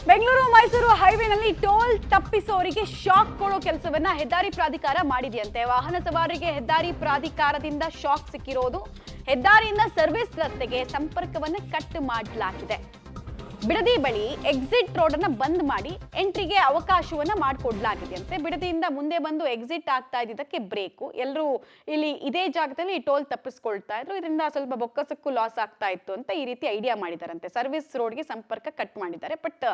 Bengaluru Mysuru ಹೈವೇನಲ್ಲಿ toll ತಪ್ಪಿಸೋರಿಗೆ shock ಕೊಡೋ ಕೆಲಸವನ್ನ ಹೆದ್ದಾರಿ ಪ್ರಾಧಿಕಾರ ಮಾಡಿದೆಯಂತೆ. ವಾಹನ ಸವಾರರಿಗೆ ಹೆದ್ದಾರಿ ಪ್ರಾಧಿಕಾರದಿಂದ ಶಾಕ್ ಸಿಕ್ಕಿರೋದು. ಹೆದ್ದಾರಿಯಿಂದ ಸರ್ವಿಸ್ ರಸ್ತೆಗೆ ಸಂಪರ್ಕವನ್ನು ಕಟ್ ಮಾಡಲಾಗಿದೆ. ಬಿಡದಿ ಬಳಿ ಎಕ್ಸಿಟ್ ರೋಡ್ ಅನ್ನ ಬಂದ್ ಮಾಡಿ ಎಂಟ್ರಿಗೆ ಅವಕಾಶವನ್ನ ಮಾಡಿಕೊಡ್ಲಾಗಿದೆಯಂತೆ. ಬಿಡದಿಯಿಂದ ಮುಂದೆ ಬಂದು ಎಕ್ಸಿಟ್ ಆಗ್ತಾ ಇದ್ದಿದ್ದಕ್ಕೆ ಬ್ರೇಕು. ಎಲ್ಲರೂ ಇಲ್ಲಿ ಇದೇ ಜಾಗದಲ್ಲಿ ಟೋಲ್ ತಪ್ಪಿಸ್ಕೊಳ್ತಾ ಇದ್ರು. ಇದರಿಂದ ಸ್ವಲ್ಪ ಬೊಕ್ಕಸಕ್ಕೂ ಲಾಸ್ ಆಗ್ತಾ ಇತ್ತು ಅಂತ ಈ ರೀತಿ ಐಡಿಯಾ ಮಾಡಿದಾರಂತೆ. ಸರ್ವಿಸ್ ರೋಡ್ಗೆ ಸಂಪರ್ಕ ಕಟ್ ಮಾಡಿದ್ದಾರೆ. ಬಟ್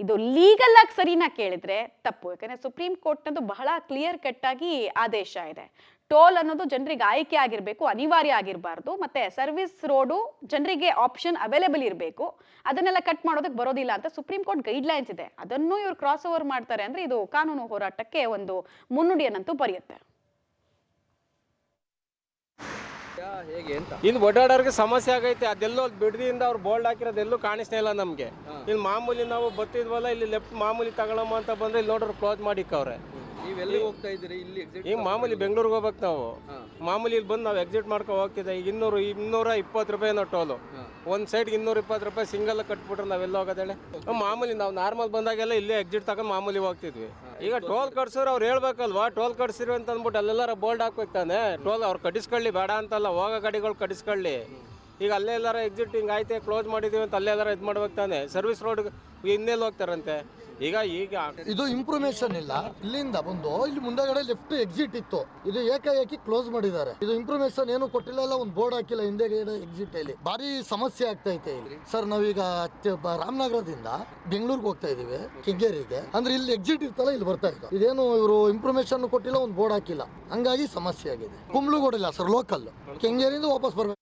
ಇದು ಲೀಗಲ್ ಆಗಿ ಸರಿನಾ ಕೇಳಿದ್ರೆ ತಪ್ಪು. ಯಾಕಂದ್ರೆ ಸುಪ್ರೀಂ ಕೋರ್ಟ್ನದು ಬಹಳ ಕ್ಲಿಯರ್ ಕಟ್ ಆಗಿ ಆದೇಶ ಇದೆ. ಟೋಲ್ ಅನ್ನೋದು ಜನರಿಗೆ ಆಯ್ಕೆ ಆಗಿರಬೇಕು, ಅನಿವಾರ್ಯ ಆಗಿರಬಾರ್ದು. ಮತ್ತೆ ಸರ್ವಿಸ್ ರೋಡು ಜನರಿಗೆ ಆಪ್ಷನ್ ಅವೈಲೇಬಲ್ ಇರಬೇಕು. ಅದನ್ನೆಲ್ಲ ಕಟ್ ಮಾಡೋದಕ್ಕೆ ಬರೋದಿಲ್ಲ ಅಂತ ಸುಪ್ರೀಂ ಕೋರ್ಟ್ ಗೈಡ್ಲೈನ್ಸ್ ಇದೆ. ಅದನ್ನು ಇವರು ಕ್ರಾಸ್ ಓವರ್ ಮಾಡ್ತಾರೆ ಅಂದ್ರೆ ಇದು ಕಾನೂನು ಹೋರಾಟಕ್ಕೆ ಒಂದು ಮುನ್ನುಡಿಯನ್ನಂತೂ ಬರೆಯುತ್ತೆ. ಇಲ್ಲಿ ಓಡಾಡೋರಿಗೆ ಸಮಸ್ಯೆ ಆಗೈತೆ. ಅದೆಲ್ಲೋ ಬಿಡದಿಯಿಂದ ಅವ್ರು ಬೋಲ್ಡ್ ಹಾಕಿರೋದೆಲ್ಲೂ ಕಾಣಿಸ್ತಾ ಇಲ್ಲ ನಮಗೆ. ಇಲ್ಲಿ ಮಾಮೂಲಿ ನಾವು ಬರ್ತಿದ್ವಲ್ಲ, ಇಲ್ಲಿ ಲೆಫ್ಟ್ ಮಾಮೂಲಿ ತಗೊಳಮ್ಮ ಅಂತ ಬಂದ್ರೆ ಇಲ್ಲಿ ನೋಡ್ರಿ ಕ್ಲೋಸ್ ಮಾಡಿಕ್ಕವ್ರೆ. ನೀವೆಲ್ಲಿ ಹೋಗ್ತಾ ಇದ್ದೀರಿ? ಇಲ್ಲಿ ಈಗ ಮಾಮೂಲಿ ಬೆಂಗಳೂರಿಗೆ ಹೋಗ್ಬೇಕು ನಾವು. ಮಾಮೂಲಿ ಇಲ್ಲಿ ಬಂದು ನಾವು ಎಕ್ಸಿಟ್ ಮಾಡ್ಕೊಂಡು ಹೋಗ್ತಿದ್ದೆ. ಈಗ 220 ರೂಪಾಯಿ ನಾವು ಟೋಲು. ಒಂದು ಸೈಡ್ಗೆ 220 ರೂಪಾಯಿ ಸಿಂಗಲ್ ಕಟ್ಬಿಟ್ರೆ ನಾವೆಲ್ಲ ಹೋಗೋದೇಳೆ. ಮಾಮೂಲಿ ನಾವು ನಾರ್ಮಲ್ ಬಂದಾಗೆಲ್ಲ ಇಲ್ಲೇ ಎಕ್ಸಿಟ್ ತಗೊಂಡು ಮಾಮೂಲಿ ಹೋಗ್ತಿದ್ವಿ. ಈಗ ಟೋಲ್ ಕಟ್ಸೋರು ಅವ್ರು ಹೇಳ್ಬೇಕಲ್ವಾ, ಟೋಲ್ ಕಟ್ಸಿರು ಅಂತ ಅಂದ್ಬಿಟ್ಟು ಅಲ್ಲೆಲ್ಲಾರ ಬೋಲ್ಡ್ ಹಾಕ್ಬೇಕು ತಾನೆ. ಟೋಲ್ ಅವ್ರು ಕಟ್ಟಿಸ್ಕೊಳ್ಳಿ, ಬೇಡ ಅಂತಲ್ಲ, ಹೋಗೋ ಗಾಡಿಗಳು ಕಟ್ಟಿಸ್ಕೊಳ್ಳಿ. ಈಗ ಅಲ್ಲೇ ಎಲ್ಲಾರ ಎಕ್ಸಿಟ್ ಹಿಂಗೆ ಆಯ್ತೆ ಕ್ಲೋಸ್ ಮಾಡಿದೀವಿ ಅಂತ ಅಲ್ಲೇ ಎಲ್ಲಾರ ಇದು ಮಾಡ್ಬೇಕು ತಾನೆ. ಸರ್ವಿಸ್ ರೋಡ್ ಇನ್ನೆಲ್ಲಿ ಹೋಗ್ತಾರಂತೆ. ಈಗ ಇದು ಇಂಪ್ರೂವ್ಮೇಷನ್ ಇಲ್ಲ. ಇಲ್ಲಿಂದ ಬಂದು ಇಲ್ಲಿ ಮುಂದಗಡೆ ಲೆಫ್ಟ್ ಎಕ್ಸಿಟ್ ಇತ್ತು, ಇದು ಏಕಾಏಕಿ ಕ್ಲೋಸ್ ಮಾಡಿದ್ದಾರೆ. ಇದು ಇಂಪ್ರೂವ್ಮೇಷನ್ ಏನು ಕೊಟ್ಟಿಲ್ಲ, ಒಂದು ಬೋರ್ಡ್ ಹಾಕಿಲ್ಲ ಹಿಂದೆಗಡೆ ಎಕ್ಸಿಟ್ ಅಲ್ಲಿ. ಭಾರಿ ಸಮಸ್ಯೆ ಆಗ್ತಾ ಐತೆ ಇಲ್ಲಿ. ಸರ್ ನಾವೀಗ ರಾಮನಗರದಿಂದ ಬೆಂಗಳೂರಿಗೆ ಹೋಗ್ತಾ ಇದೀವಿ, ಕೆಂಗೇರಿಗೆ. ಅಂದ್ರೆ ಇಲ್ಲಿ ಎಕ್ಸಿಟ್ ಇರ್ತಲ್ಲ, ಇಲ್ಲಿ ಬರ್ತಾ ಇತ್ತು. ಇದೇನು ಇವರು ಇಂಪ್ರೂವ್ಮೇಷನ್ ಕೊಟ್ಟಿಲ್ಲ, ಒಂದು ಬೋರ್ಡ್ ಹಾಕಿಲ್ಲ, ಹಂಗಾಗಿ ಸಮಸ್ಯೆ ಆಗಿದೆ. ಕುಂಬ್ಳಗೋಡಿಲ್ಲ ಸರ್, ಲೋಕಲ್ ಕೆಂಗೇರಿಯಿಂದ ವಾಪಸ್ ಬರ್ಬೇಕು.